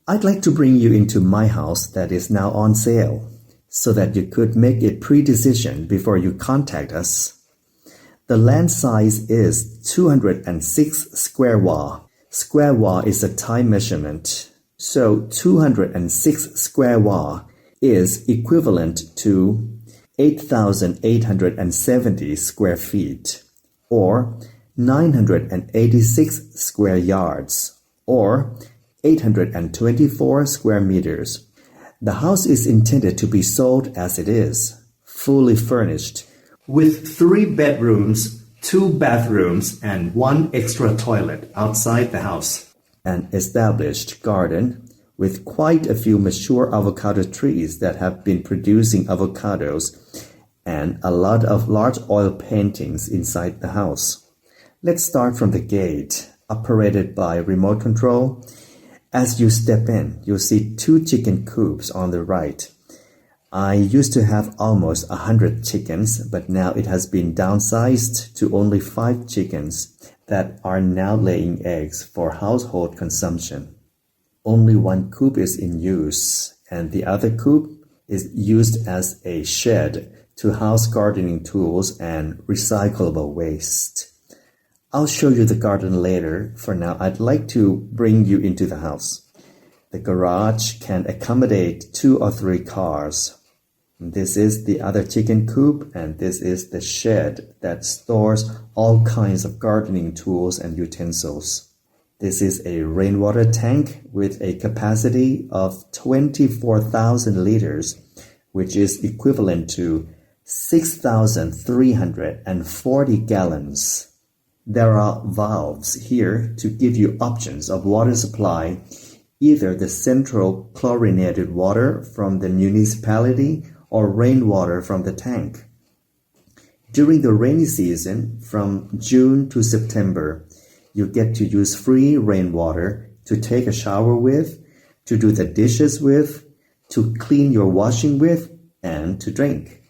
I'd like to bring you into my house that is now on sale, so that you could make a pre-decision before you contact us. The land size is 206 sq.wah. Sq.wah is a Thai measurement, so 206 sq.wah is equivalent to 8,870 square feet, or 986 square yards, or 824 square meters. The house is intended to be sold as it is, fully furnished, with 3 bedrooms, 2 bathrooms, and 1 extra toilet outside the house. An established garden with quite a few mature avocado trees that have been producing avocados, and a lot of large oil paintings inside the house. Let's start from the gate, operated by remote control. As you step in, you'll see 2 chicken coops on the right. I used to have almost 100 chickens, but now it has been downsized to only 5 chickens that are now laying eggs for household consumption. Only 1 coop is in use, and the other coop is used as a shed to house gardening tools and recyclable waste. I'll show you the garden later. For now, I'd like to bring you into the house. The garage can accommodate 2 or 3 cars. This is the other chicken coop, and this is the shed that stores all kinds of gardening tools and utensils. This is a rainwater tank with a capacity of 24,000 liters, which is equivalent to 6,340 gallons. There are valves here to give you options of water supply, either the central chlorinated water from the municipality or rainwater from the tank. During the rainy season, from June to September, you get to use free rainwater to take a shower with, to do the dishes with, to clean your washing with, and to drink.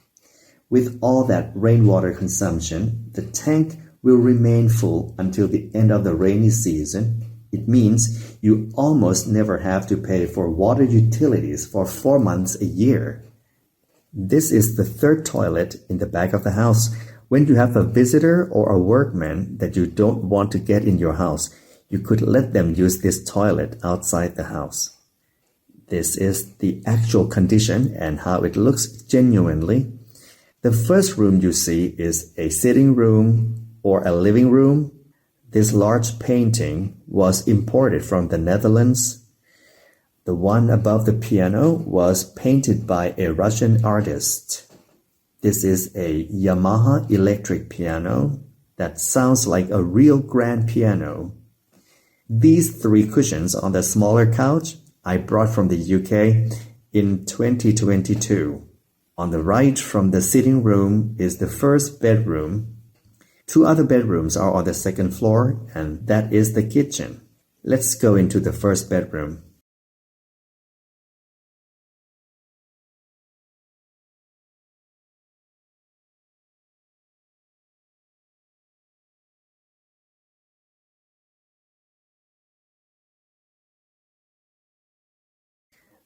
With all that rainwater consumption, the tank will remain full until the end of the rainy season. It means you almost never have to pay for water utilities for 4 months a year. This is the 3rd toilet in the back of the house. When you have a visitor or a workman that you don't want to get in your house, you could let them use this toilet outside the house. This is the actual condition and how it looks genuinely. The first room you see is a sitting room or a living room. This large painting was imported from the Netherlands. The one above the piano was painted by a Russian artist. This is a Yamaha electric piano that sounds like a real grand piano. These 3 cushions on the smaller couch I brought from the UK in 2022. On the right from the sitting room is the first bedroom. 2 other bedrooms are on the 2nd floor, and that is the kitchen. Let's go into the first bedroom.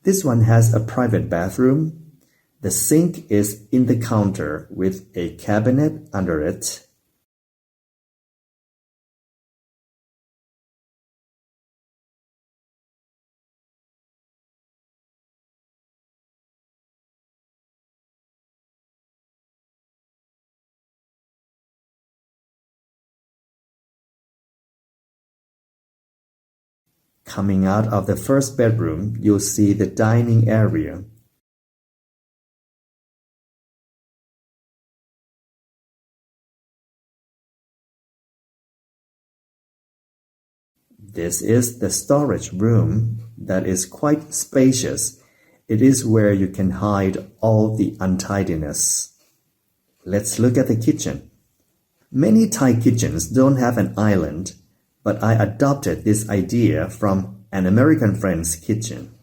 This one has a private bathroom. The sink is in the counter with a cabinet under it. Coming out of the first bedroom, you'll see the dining area. This is the storage room that is quite spacious. It is where you can hide all the untidiness. Let's look at the kitchen. Many Thai kitchens don't have an island, but I adopted this idea from an American friend's kitchen.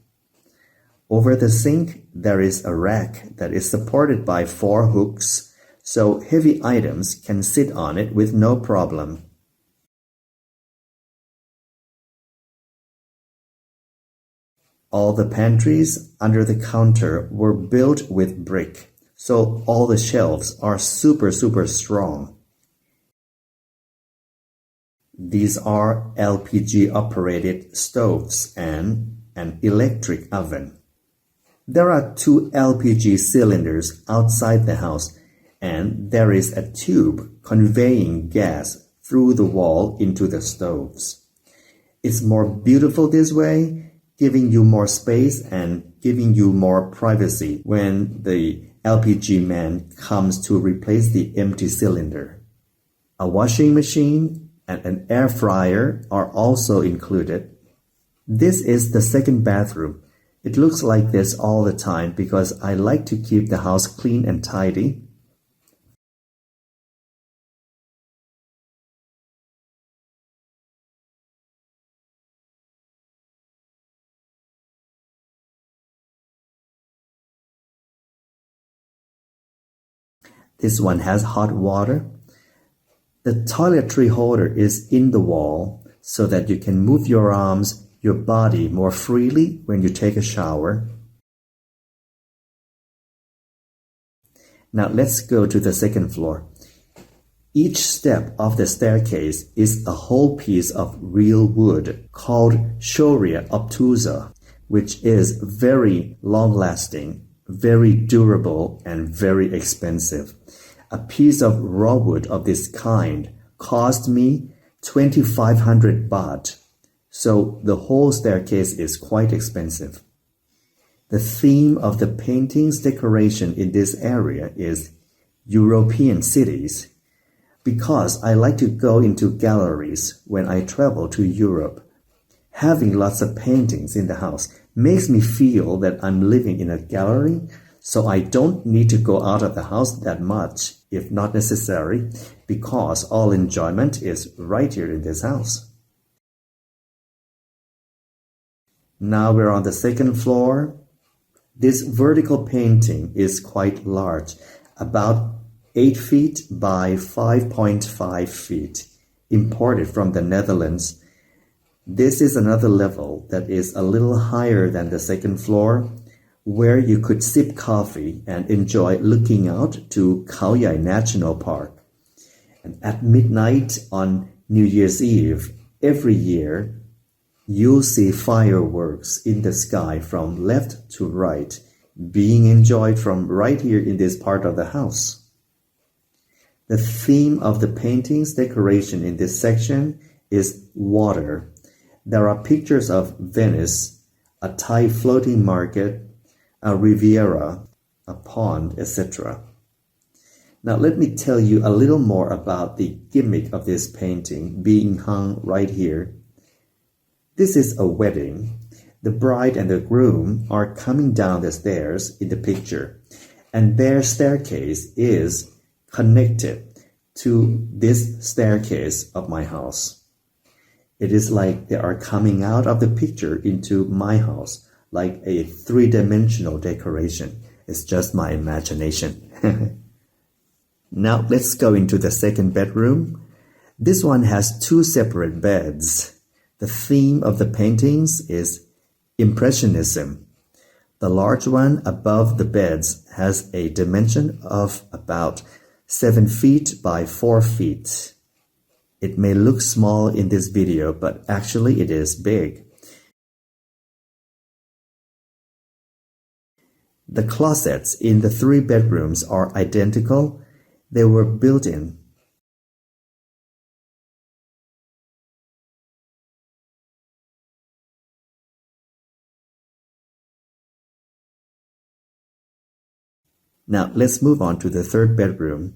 Over the sink, there is a rack that is supported by 4 hooks, so heavy items can sit on it with no problem. All the pantries under the counter were built with brick, so all the shelves are super strong. These are LPG operated stoves and an electric oven. There are 2 LPG cylinders outside the house, and there is a tube conveying gas through the wall into the stoves. It's more beautiful this way, giving you more space and giving you more privacy when the LPG man comes to replace the empty cylinder. A washing machine and an air fryer are also included. This is the second bathroom. It looks like this all the time because I like to keep the house clean and tidy. This one has hot water. The toiletry holder is in the wall so that you can move your arms, your body more freely when you take a shower. Now let's go to the second floor. Each step of the staircase is a whole piece of real wood called Shoria obtusa, which is very long-lasting, very durable, and very expensive. A piece of raw wood of this kind cost me 2,500 baht, so the whole staircase is quite expensive. The theme of the painting's decoration in this area is European cities, because I like to go into galleries when I travel to Europe. Having lots of paintings in the house makes me feel that I'm living in a gallery, so I don't need to go out of the house that much, if not necessary, because all enjoyment is right here in this house. Now we're on the second floor. This vertical painting is quite large, about 8 feet by 5.5 feet, imported from the Netherlands. This is another level that is a little higher than the second floor, where you could sip coffee and enjoy looking out to Khao Yai National Park. And at midnight on New Year's Eve, every year, you'll see fireworks in the sky from left to right, being enjoyed from right here in this part of the house. The theme of the painting's decoration in this section is water. There are pictures of Venice, a Thai floating market, a riviera, a pond, etc. Now let me tell you a little more about the gimmick of this painting being hung right here. This is a wedding. The bride and the groom are coming down the stairs in the picture, and their staircase is connected to this staircase of my house. It is like they are coming out of the picture into my house, like a 3-dimensional decoration. It's just my imagination. Now let's go into the second bedroom. This one has 2 separate beds. The theme of the paintings is Impressionism. The large one above the beds has a dimension of about 7 feet by 4 feet. It may look small in this video, but actually it is big. The closets in the 3 bedrooms are identical. They were built in. Now let's move on to the 3rd bedroom.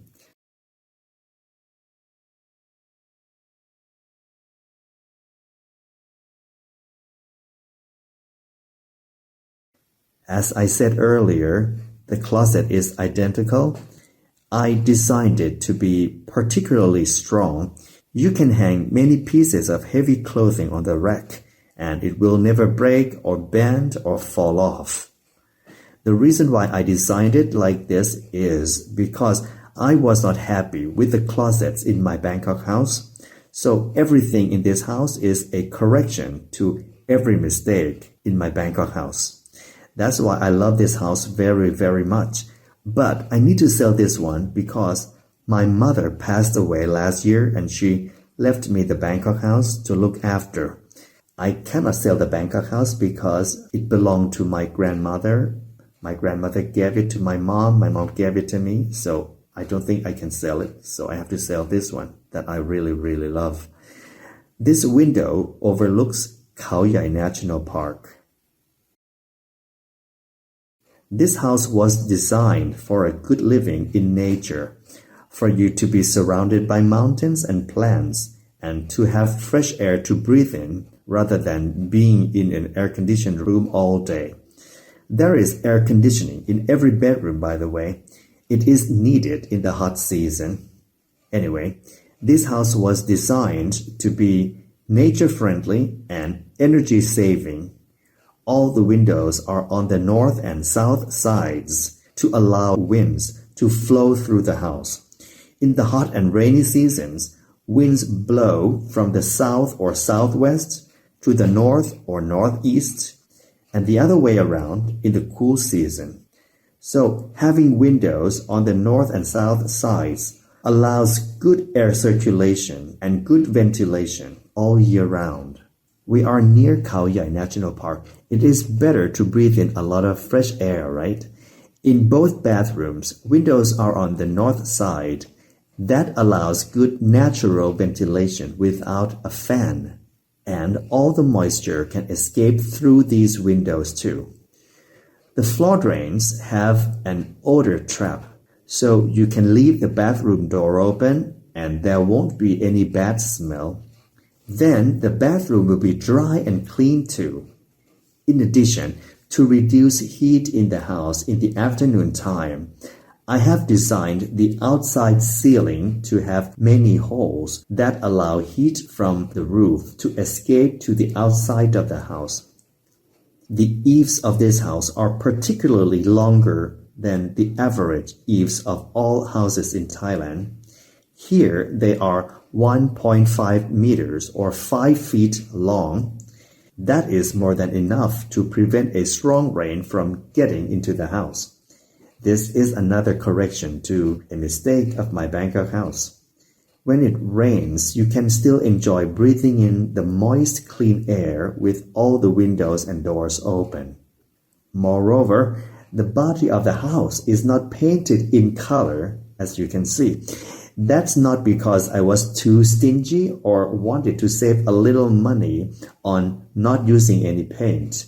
As I said earlier, the closet is identical. I designed it to be particularly strong. You can hang many pieces of heavy clothing on the rack, and it will never break or bend or fall off. The reason why I designed it like this is because I was not happy with the closets in my Bangkok house. So everything in this house is a correction to every mistake. in my Bangkok house. That's why I love this house very, very much. But I need to sell this one because my mother passed away last year and she left me the Bangkok house to look after. I cannot sell the Bangkok house because it belonged to my grandmother. My grandmother gave it to my mom gave it to me, so I don't think I can sell it. So I have to sell this one that I really, really love. This window overlooks Khao Yai National Park. This house was designed for a good living in nature, for you to be surrounded by mountains and plants, and to have fresh air to breathe in rather than being in an air-conditioned room all day. There is air conditioning in every bedroom, by the way. It is needed in the hot season. Anyway, this house was designed to be nature-friendly and energy-saving. All the windows are on the north and south sides to allow winds to flow through the house. In the hot and rainy seasons, winds blow from the south or southwest to the north or northeast, and the other way around in the cool season. So having windows on the north and south sides allows good air circulation and good ventilation all year round. We are near Khao Yai National Park. It is better to breathe in a lot of fresh air, right? In both bathrooms, windows are on the north side. That allows good natural ventilation without a fan. And all the moisture can escape through these windows too. The floor drains have an odor trap, so you can leave the bathroom door open and there won't be any bad smell. Then the bathroom will be dry and clean too. In addition, to reduce heat in the house in the afternoon time, I have designed the outside ceiling to have many holes that allow heat from the roof to escape to the outside of the house. The eaves of this house are particularly longer than the average eaves of all houses in Thailand. Here they are 1.5 meters or 5 feet long. That is more than enough to prevent a strong rain from getting into the house. This is another correction to a mistake of my Bangkok house. When it rains, you can still enjoy breathing in the moist, clean air with all the windows and doors open. Moreover, the body of the house is not painted in color, as you can see. That's not because I was too stingy or wanted to save a little money on not using any paint.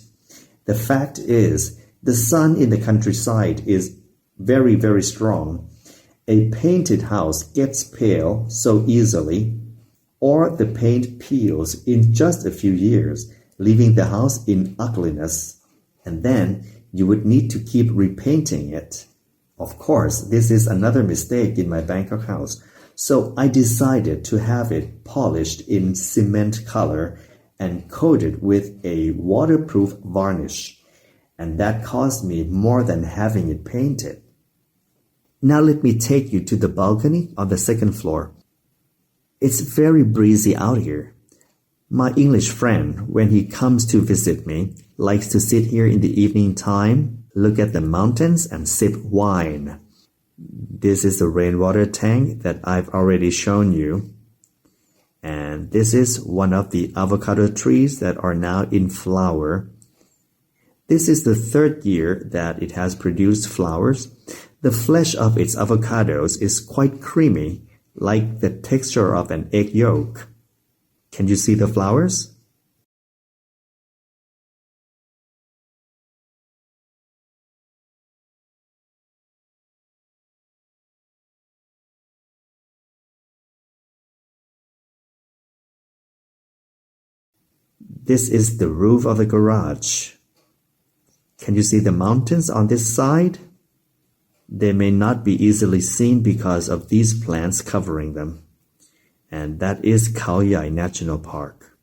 The fact is, the sun in the countryside is very, very strong. A painted house gets pale so easily, or the paint peels in just a few years, leaving the house in ugliness, and then you would need to keep repainting it. Of course, this is another mistake in my Bangkok house, so I decided to have it polished in cement color and coated with a waterproof varnish, and that cost me more than having it painted. Now let me take you to the balcony on the second floor. It's very breezy out here. My English friend, when he comes to visit me, likes to sit here in the evening time, look at the mountains and sip wine. This is the rainwater tank that I've already shown you. And this is one of the avocado trees that are now in flower. This is the third year that it has produced flowers. The flesh of its avocados is quite creamy, like the texture of an egg yolk. Can you see the flowers? This is the roof of the garage. Can you see the mountains on this side? They may not be easily seen because of these plants covering them. And that is Khao Yai National Park.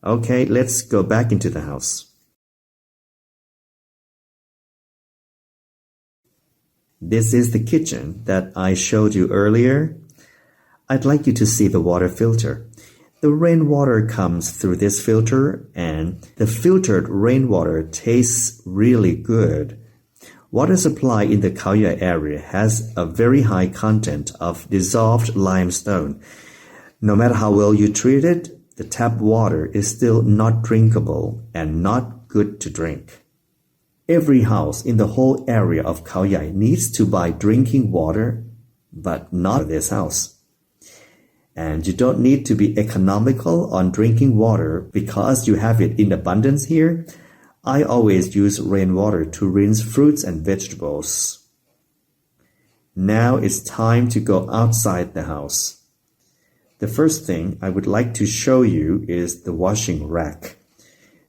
Okay, let's go back into the house. This is the kitchen that I showed you earlier. I'd like you to see the water filter. The rainwater comes through this filter, and the filtered rainwater tastes really good. Water supply in the Khao Yai area has a very high content of dissolved limestone. No matter how well you treat it, the tap water is still not drinkable and not good to drink. Every house in the whole area of Khao Yai needs to buy drinking water, but not this house. And you don't need to be economical on drinking water because you have it in abundance here. I always use rainwater to rinse fruits and vegetables. Now it's time to go outside the house. The first thing I would like to show you is the washing rack.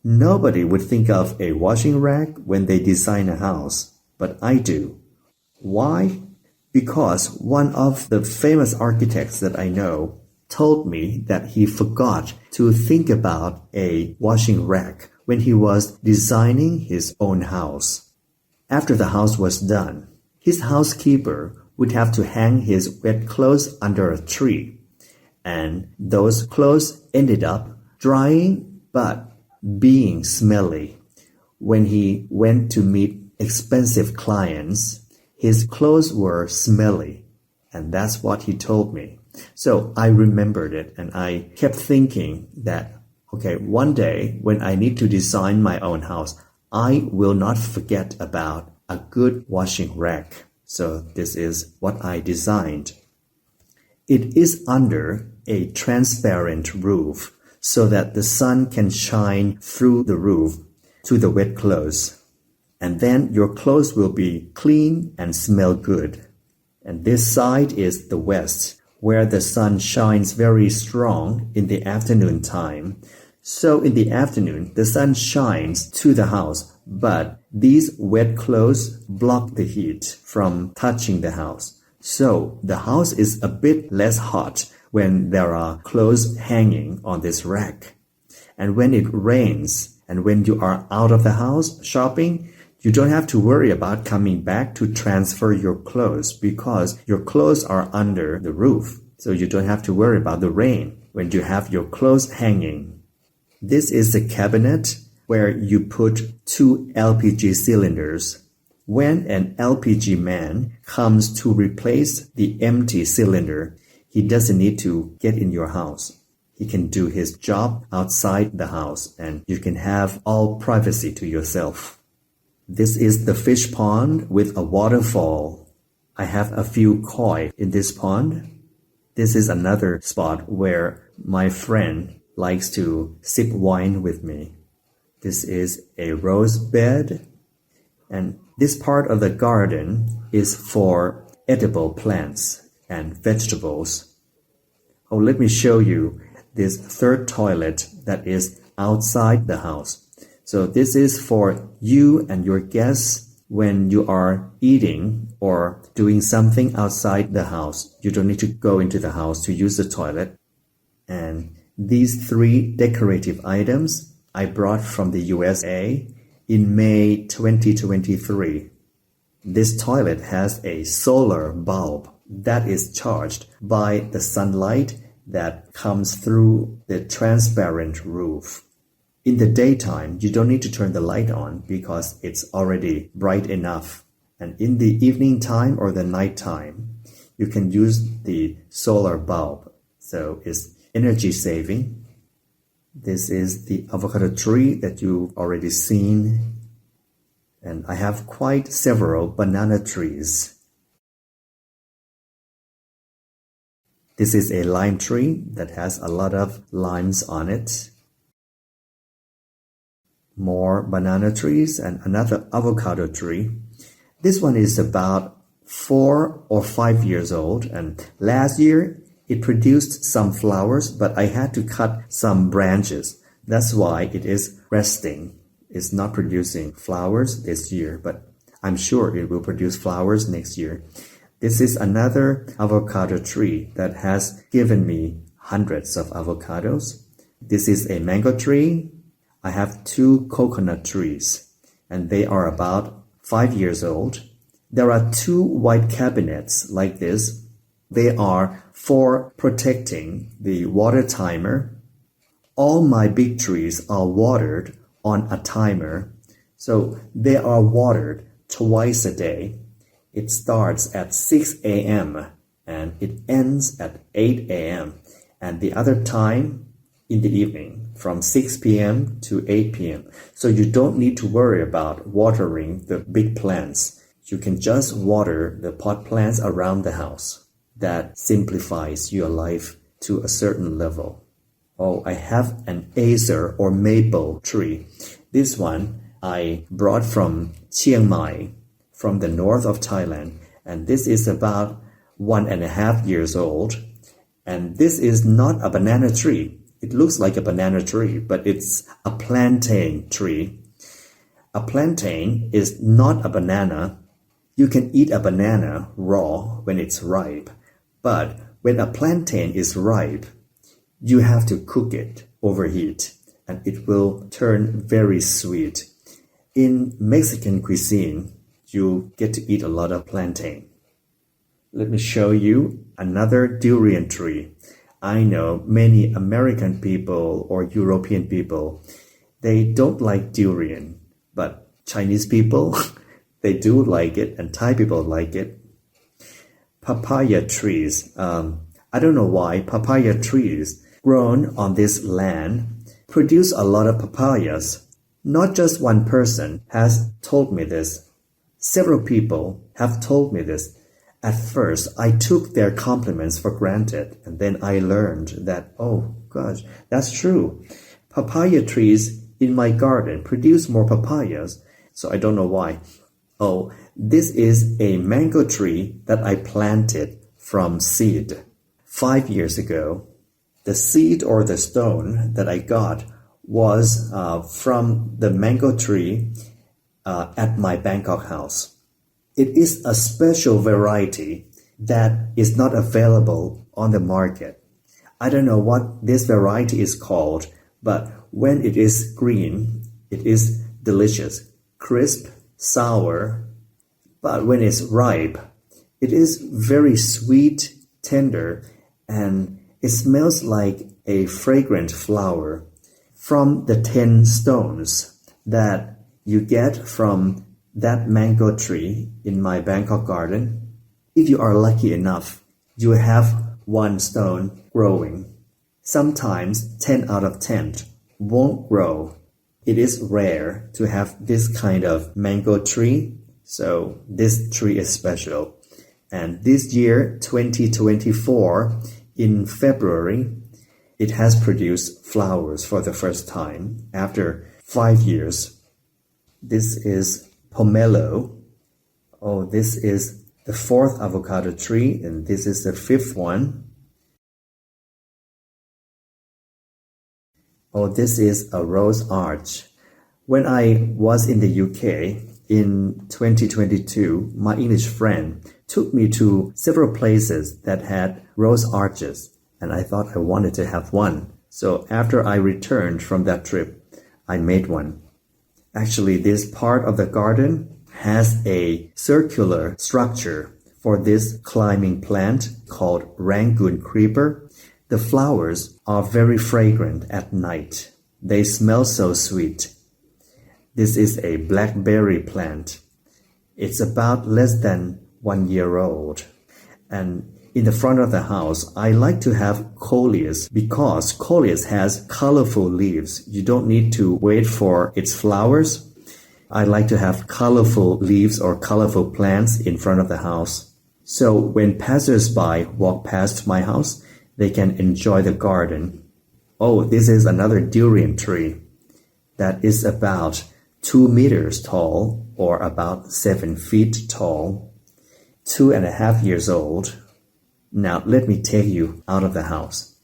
Nobody would think of a washing rack when they design a house, but I do. Why? Because one of the famous architects that I know told me that he forgot to think about a washing rack when he was designing his own house. After the house was done, his housekeeper would have to hang his wet clothes under a tree, and those clothes ended up drying but being smelly. When he went to meet expensive clients, his clothes were smelly, and that's what he told me. So I remembered it, and I kept thinking that, okay, one day when I need to design my own house, I will not forget about a good washing rack. So this is what I designed. It is under a transparent roof so that the sun can shine through the roof to the wet clothes. And then your clothes will be clean and smell good. And this side is the west, where the sun shines very strong in the afternoon time. So in the afternoon, the sun shines to the house, but these wet clothes block the heat from touching the house. So the house is a bit less hot when there are clothes hanging on this rack. And when it rains, and when you are out of the house shopping, you don't have to worry about coming back to transfer your clothes because your clothes are under the roof. So you don't have to worry about the rain when you have your clothes hanging. This is the cabinet where you put 2 LPG cylinders. When an LPG man comes to replace the empty cylinder, he doesn't need to get in your house. He can do his job outside the house, and you can have all privacy to yourself. This is the fish pond with a waterfall. I have a few koi in this pond. This is another spot where my friend likes to sip wine with me. This is a rose bed, and this part of the garden is for edible plants and vegetables. Oh, let me show you this third toilet that is outside the house. So this is for you and your guests when you are eating or doing something outside the house. You don't need to go into the house to use the toilet. And these 3 decorative items I brought from the USA in May 2023. This toilet has a solar bulb that is charged by the sunlight that comes through the transparent roof. In the daytime, you don't need to turn the light on because it's already bright enough. And in the evening time or the night time, you can use the solar bulb. So it's energy saving. This is the avocado tree that you've already seen. And I have quite several banana trees. This is a lime tree that has a lot of limes on it. More banana trees and another avocado tree. This one is about 4 or 5 years old, and last year it produced some flowers, but I had to cut some branches. That's why it is resting. It's not producing flowers this year, but I'm sure it will produce flowers next year. This is another avocado tree that has given me hundreds of avocados. This is a mango tree. I have 2 coconut trees, and they are about 5 years old. There are 2 white cabinets like this. They are for protecting the water timer All my big trees are watered on a timer. So they are watered twice a day. It starts at 6 a.m. and it ends at 8 a.m. and the other time in the evening from 6 p.m. to 8 p.m. So you don't need to worry about watering the big plants. You can just water the pot plants around the house. That simplifies your life to a certain level. Oh, I have an acer or maple tree. This one I brought from Chiang Mai, from the north of Thailand. And this is about 1.5 years old. And this is not a banana tree. It looks like a banana tree, but it's a plantain tree. A plantain is not a banana. You can eat a banana raw when it's ripe. But when a plantain is ripe, you have to cook it over heat, and it will turn very sweet. In Mexican cuisine, you get to eat a lot of plantain. Let me show you another durian tree. I know many American people or European people, they don't like durian, but Chinese people, they do like it, and Thai people like it. Papaya trees. I don't know why papaya trees grown on this land produce a lot of papayas. Not just one person has told me this. Several people have told me this. At first, I took their compliments for granted, and then I learned that, oh gosh, that's true. Papaya trees in my garden produce more papayas, so I don't know why. Oh, this is a mango tree that I planted from seed 5 years ago. The seed or the stone that I got was from the mango tree at my Bangkok house. It is a special variety that is not available on the market. I don't know what this variety is called, but when it is green, it is delicious, crisp, sour. But when it's ripe, it is very sweet, tender, and it smells like a fragrant flower. From the 10 stones that you get from that mango tree in my Bangkok garden, if you are lucky enough, you have one stone growing. Sometimes 10 out of 10 won't grow. It is rare to have this kind of mango tree, so this tree is special. And this year, 2024, in February, it has produced flowers for the first time after 5 years. This is pomelo. Oh, this is the 4th avocado tree, and this is the 5th one. Oh, this is a rose arch. When I was in the UK in 2022, my English friend took me to several places that had rose arches, and I thought I wanted to have one. So after I returned from that trip, I made one. Actually, this part of the garden has a circular structure for this climbing plant called Rangoon creeper. The flowers are very fragrant at night. They smell so sweet. This is a blackberry plant. It's about less than 1 year old. And in the front of the house, I like to have coleus because coleus has colorful leaves. You don't need to wait for its flowers. I like to have colorful leaves or colorful plants in front of the house. So when passers-by walk past my house, they can enjoy the garden. Oh, this is another durian tree that is about 2 meters tall or about 7 feet tall, 2.5 years old. Now, let me take you out of the house.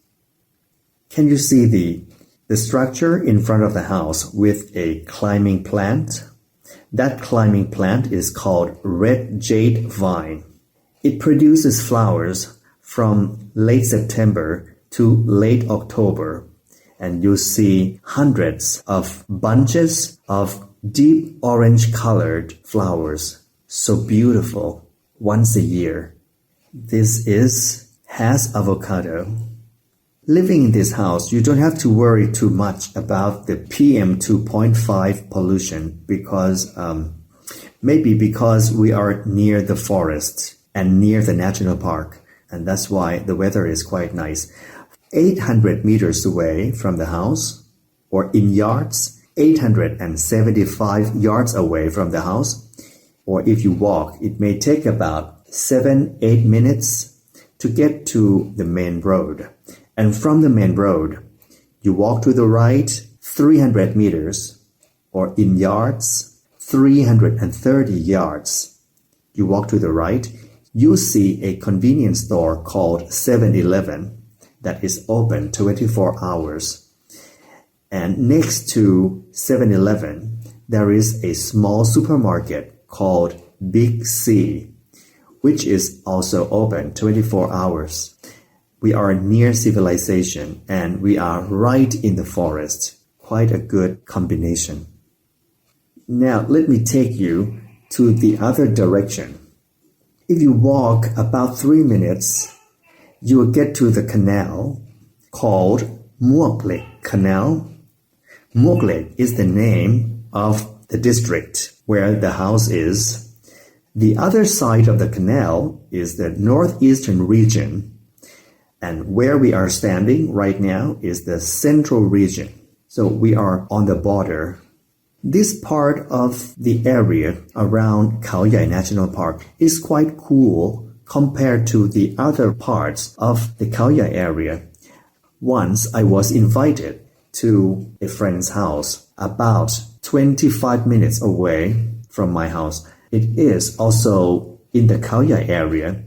Can you see the structure in front of the house with a climbing plant? That climbing plant is called red jade vine. It produces flowers from late September to late October, and you see hundreds of bunches of deep orange-colored flowers, so beautiful, once a year. This is House avocado. Living in this house, you don't have to worry too much about the PM 2.5 pollution because maybe because we are near the forest and near the national park, and that's why the weather is quite nice. 800 meters away from the house, or in yards, 875 yards away from the house, or if you walk, it may take about 7-8 minutes to get to the main road. And from the main road, you walk to the right 300 meters, or in yards, 330 yards. You walk to the right, you see a convenience store called 7-Eleven that is open 24 hours. And next to 7-Eleven, there is a small supermarket called Big C, which is also open 24 hours. We are near civilization and we are right in the forest. Quite a good combination. Now, let me take you to the other direction. If you walk about 3 minutes, you will get to the canal called Muak Lek Canal. Muak Lek is the name of the district where the house is. The other side of the canal is the northeastern region, and where we are standing right now is the central region. So we are on the border. This part of the area around Khao Yai National Park is quite cool compared to the other parts of the Khao Yai area. Once I was invited to a friend's house about 25 minutes away from my house. It is also in the Khao Yai area.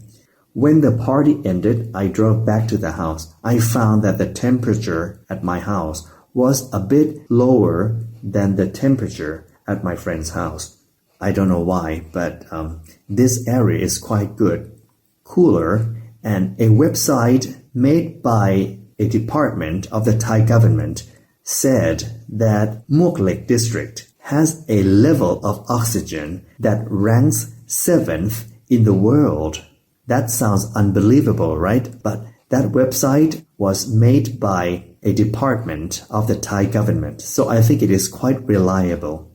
When the party ended, I drove back to the house. I found that the temperature at my house was a bit lower than the temperature at my friend's house. I don't know why, but this area is quite good, cooler, and a website made by a department of the Thai government said that Muak Lek district has a level of oxygen that ranks 7th in the world. That sounds unbelievable, right? But that website was made by a department of the Thai government. So I think it is quite reliable.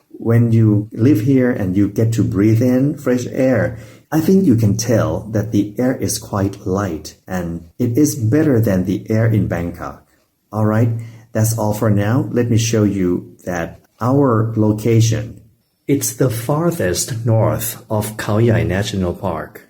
When you live here and you get to breathe in fresh air, I think you can tell that the air is quite light and it is better than the air in Bangkok. All right, that's all for now. Let me show you that our location, it's the farthest north of Khao Yai National Park.